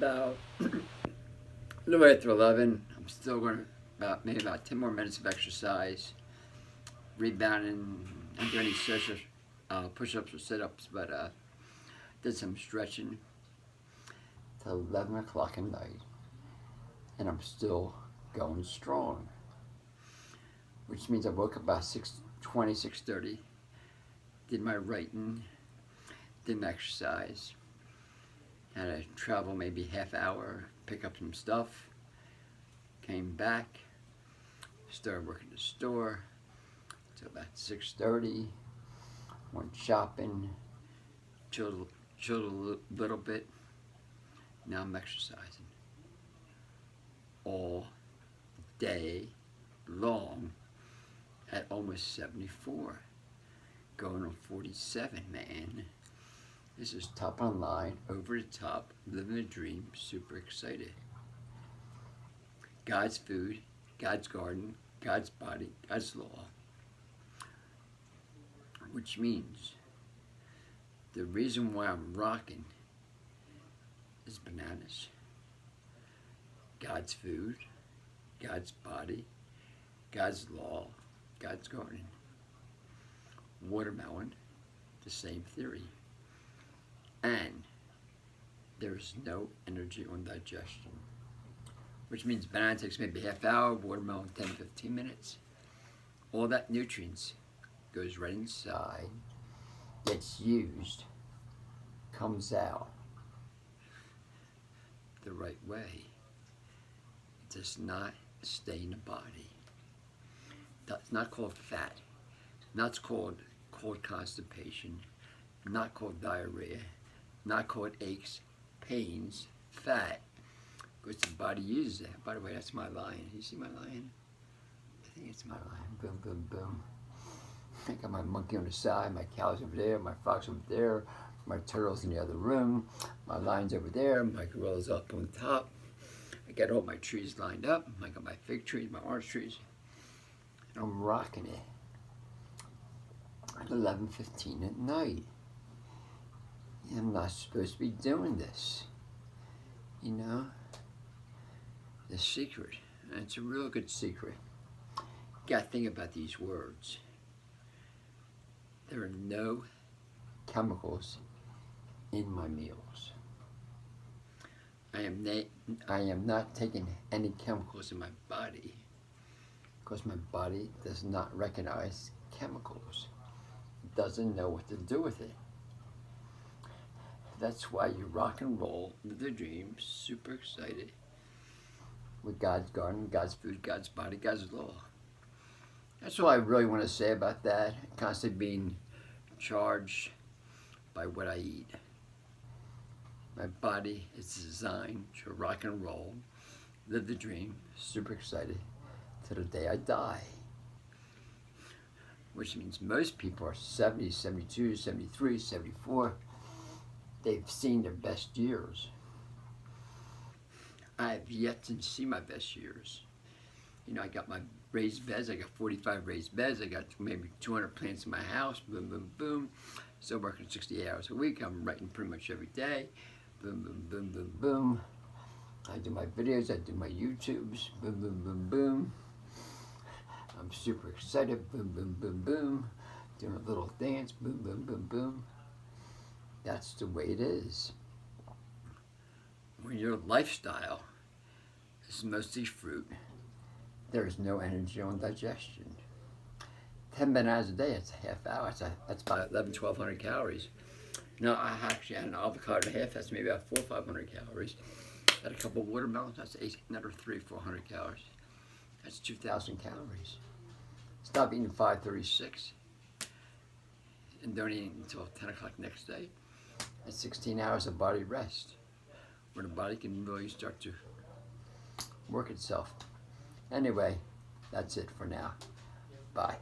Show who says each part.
Speaker 1: About a little after 11. I'm still going to maybe about 10 more minutes of exercise, rebounding. I didn't do any push-ups or sit-ups, but did some stretching till 11 o'clock at night, and I'm still going strong, which means I woke up about 6:20, 6:30, did my writing, did my exercise, had to travel maybe half hour, pick up some stuff, came back, started working at the store till about 6:30, went shopping, chilled a little bit. Now I'm exercising all day long at almost 74, going on 47, man. This is top online, over the top, living the dream, super excited. God's food, God's garden, God's body, God's law. Which means the reason why I'm rocking is bananas. God's food, God's body, God's law, God's garden. Watermelon, the same theory. And there's no energy on digestion, which means banana takes maybe half hour, watermelon 10, 15 minutes. All that nutrients goes right inside, gets used, comes out the right way. It does not stay in the body. That's not called fat. Not called constipation. Not called diarrhea. Not called aches, pains, fat. Because the body uses that. By the way, that's my lion. You see my lion? I think it's my lion. Boom, boom, boom. I got my monkey on the side, my cows over there, my fox over there, my turtles in the other room, my lion's over there, my gorilla's up on top. I got all my trees lined up. I got my fig trees, my orange trees. And I'm rocking it at 11:15 at night. I'm not supposed to be doing this. You know? The secret, and it's a real good secret. You gotta think about these words. There are no chemicals in my meals. I am not taking any chemicals in my body because my body does not recognize chemicals. It doesn't know what to do with it. That's why you rock and roll with the dream, super excited, with God's garden, God's food, God's body, God's law. That's all I really want to say about that. Constantly being charged by what I eat. My body is designed to rock and roll, live the dream, super excited, till the day I die. Which means most people are 70, 72, 73, 74. They've seen their best years. I have yet to see my best years. You know, I got my raised beds. I got 45 raised beds. I got maybe 200 plants in my house. Boom, boom, boom. Still working 60 hours a week. I'm writing pretty much every day. Boom, boom, boom, boom, boom. I do my videos. I do my YouTubes. Boom, boom, boom, boom. I'm super excited. Boom, boom, boom, boom. Doing a little dance. Boom, boom, boom, boom. That's the way it is. When your lifestyle is mostly fruit, there is no energy on digestion. 10 bananas a day, it's a half hour. That's about 1,100 calories. Now, I actually had an avocado and a half. That's maybe about 400 or 500 calories. Had a couple of watermelons. That's another 300 or 400 calories. That's 2,000 calories. Stop eating 5:36 and don't eat until 10 o'clock next day. That's 16 hours of body rest, where the body can really start to work itself. Anyway, that's it for now. Bye.